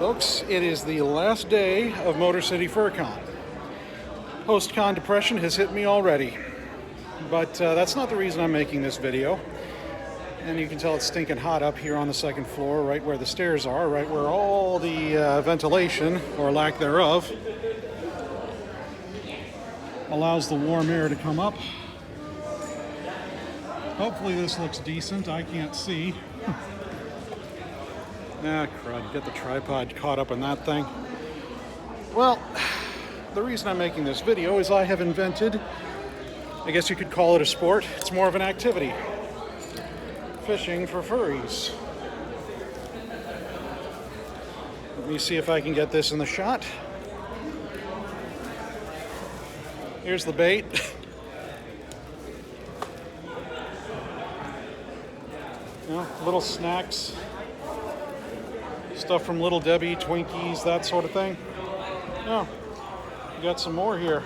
Folks, it is the last day of Motor City FurCon. Post-con depression has hit me already, but that's not the reason I'm making this video. And you can tell it's stinking hot up here on the second floor, right where the stairs are, right where all the ventilation, or lack thereof, allows the warm air to come up. Hopefully this looks decent. I can't see. Ah, crud, get the tripod caught up in that thing. Well, the reason I'm making this video is I have invented, I guess you could call it a sport, it's more of an activity. Fishing for furries. Let me see if I can get this in the shot. Here's the bait. Little snacks. Stuff from Little Debbie, Twinkies, that sort of thing. Oh, we got some more here.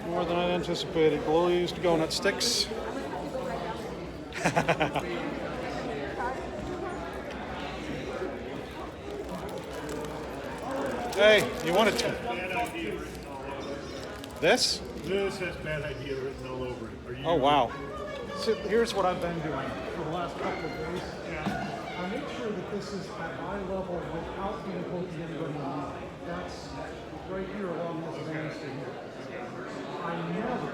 More than I anticipated. Glow-used donut sticks. Hey, you want to... This? This has bad idea written all over it. Oh, wow. So here's what I've been doing for the last couple of days. I make sure that this is at eye level without being poking anybody in the eye. That's right here along this banister here. I never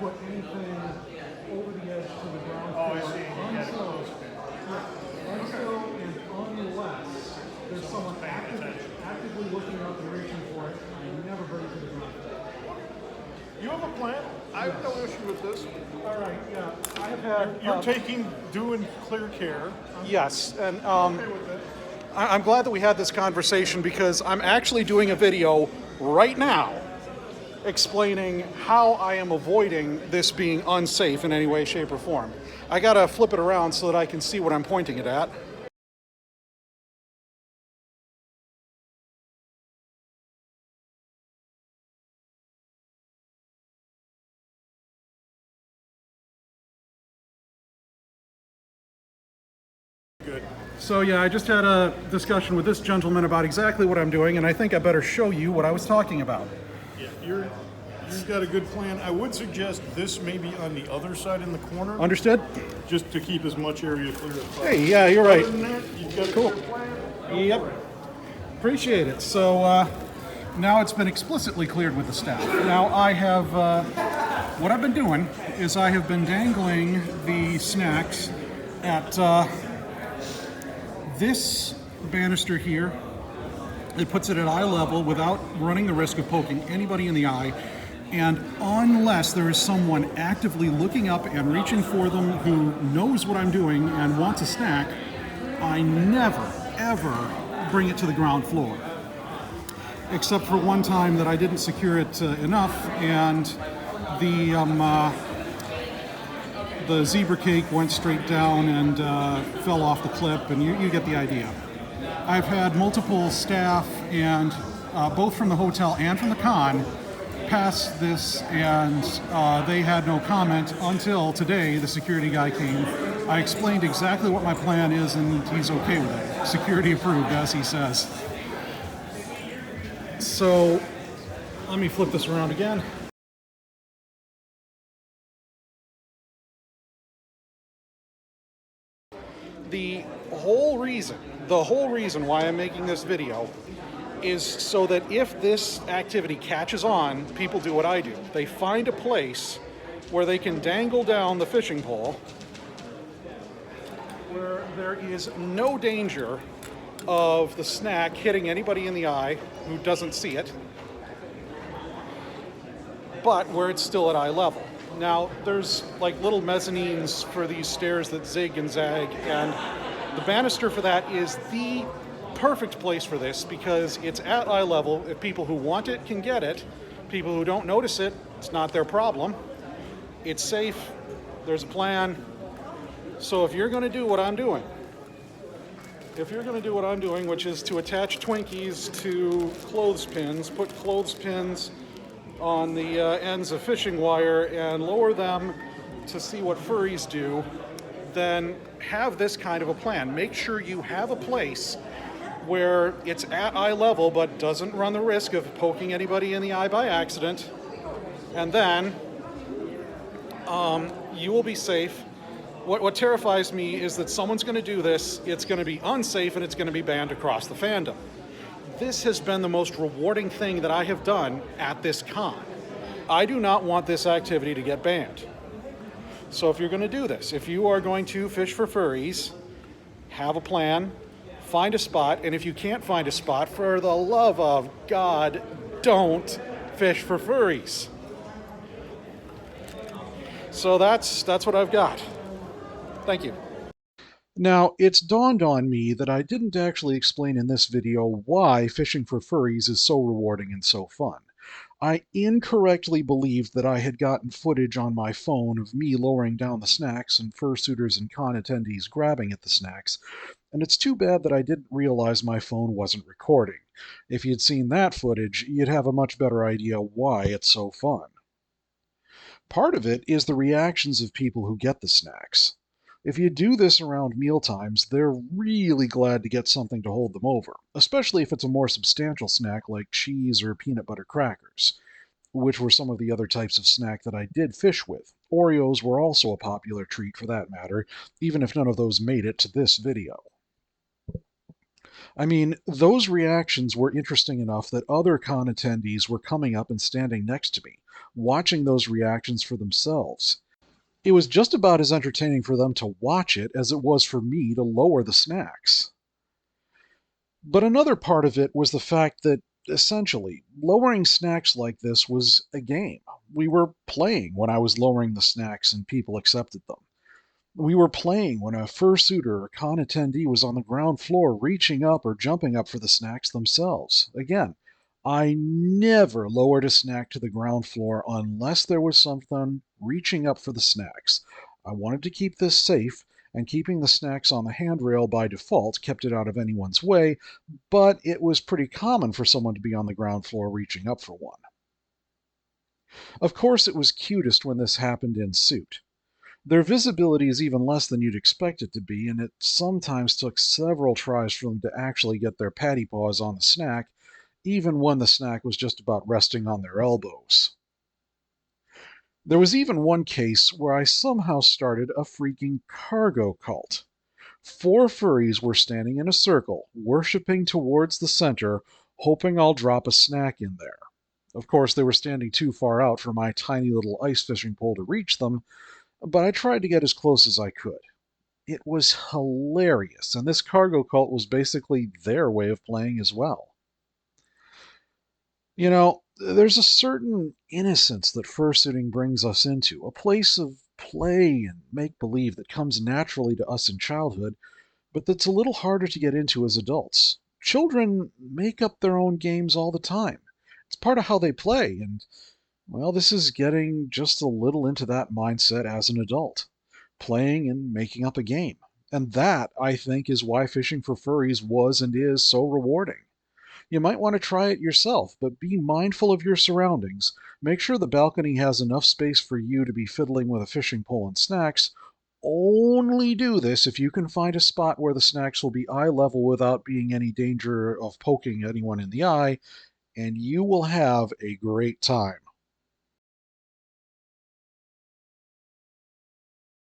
put anything over the edge to the ground floor until and unless there's someone actively looking up and reaching for it. I never bring it to the ground floor. You have a plan? I have no issue with this. All right, yeah. I have had... You're doing clear care. Yes, and okay with that. I'm glad that we had this conversation because I'm actually doing a video right now explaining how I am avoiding this being unsafe in any way, shape, or form. I gotta flip it around so that I can see what I'm pointing it at. Good. So yeah, I just had a discussion with this gentleman about exactly what I'm doing, and I think I better show you what I was talking about. Yeah, you've got a good plan. I would suggest this maybe on the other side in the corner. Understood? Just to keep as much area clear as possible. Hey, yeah, you're right. Other than that, you've got Cool. a clear plan. Yep. Appreciate it. So now it's been explicitly cleared with the staff. Now I have, what I've been doing is I have been dangling the snacks at this banister here. It puts it at eye level without running the risk of poking anybody in the eye. And unless there is someone actively looking up and reaching for them who knows what I'm doing and wants a snack, I never, ever bring it to the ground floor. Except for one time that I didn't secure it enough, and the zebra cake went straight down and fell off the clip, and you get the idea. I've had multiple staff, and both from the hotel and from the con, pass this, and they had no comment until today. The security guy came. I explained exactly what my plan is, and he's okay with it. Security approved, as he says. So let me flip this around again. The whole reason why I'm making this video is so that if this activity catches on, people do what I do. They find a place where they can dangle down the fishing pole where there is no danger of the snack hitting anybody in the eye who doesn't see it, but where it's still at eye level. Now, there's like little mezzanines for these stairs that zig and zag, and the banister for that is the perfect place for this because it's at eye level. If people who want it can get it, people who don't notice it, it's not their problem. It's safe, there's a plan. So if you're gonna do what I'm doing, which is to attach Twinkies to clothespins, put clothespins on the ends of fishing wire and lower them to see what furries do, then have this kind of a plan. Make sure you have a place where it's at eye level but doesn't run the risk of poking anybody in the eye by accident. And then you will be safe. What terrifies me is that someone's going to do this, it's going to be unsafe, and it's going to be banned across the fandom. This has been the most rewarding thing that I have done at this con. I do not want this activity to get banned. So if you're going to do this, if you are going to fish for furries, have a plan, find a spot, and if you can't find a spot, for the love of God, don't fish for furries. So that's what I've got. Thank you. Now, it's dawned on me that I didn't actually explain in this video why fishing for furries is so rewarding and so fun. I incorrectly believed that I had gotten footage on my phone of me lowering down the snacks and fursuiters and con attendees grabbing at the snacks, and it's too bad that I didn't realize my phone wasn't recording. If you'd seen that footage, you'd have a much better idea why it's so fun. Part of it is the reactions of people who get the snacks. If you do this around mealtimes, they're really glad to get something to hold them over, especially if it's a more substantial snack like cheese or peanut butter crackers, which were some of the other types of snack that I did fish with. Oreos were also a popular treat for that matter, even if none of those made it to this video. I mean, those reactions were interesting enough that other con attendees were coming up and standing next to me, watching those reactions for themselves. It was just about as entertaining for them to watch it as it was for me to lower the snacks. But another part of it was the fact that, essentially, lowering snacks like this was a game. We were playing when I was lowering the snacks and people accepted them. We were playing when a fursuiter or con attendee was on the ground floor reaching up or jumping up for the snacks themselves. Again, I never lowered a snack to the ground floor unless there was something reaching up for the snacks. I wanted to keep this safe, and keeping the snacks on the handrail by default kept it out of anyone's way, but it was pretty common for someone to be on the ground floor reaching up for one. Of course, it was cutest when this happened in suit. Their visibility is even less than you'd expect it to be, and it sometimes took several tries for them to actually get their patty paws on the snack, even when the snack was just about resting on their elbows. There was even one case where I somehow started a freaking cargo cult. 4 furries were standing in a circle, worshipping towards the center, hoping I'll drop a snack in there. Of course, they were standing too far out for my tiny little ice fishing pole to reach them, but I tried to get as close as I could. It was hilarious, and this cargo cult was basically their way of playing as well. You know, there's a certain innocence that fursuiting brings us into, a place of play and make-believe that comes naturally to us in childhood, but that's a little harder to get into as adults. Children make up their own games all the time. It's part of how they play, and, well, this is getting just a little into that mindset as an adult, playing and making up a game. And that, I think, is why fishing for furries was and is so rewarding. You might want to try it yourself, but be mindful of your surroundings. Make sure the balcony has enough space for you to be fiddling with a fishing pole and snacks. Only do this if you can find a spot where the snacks will be eye level without being any danger of poking anyone in the eye, and you will have a great time.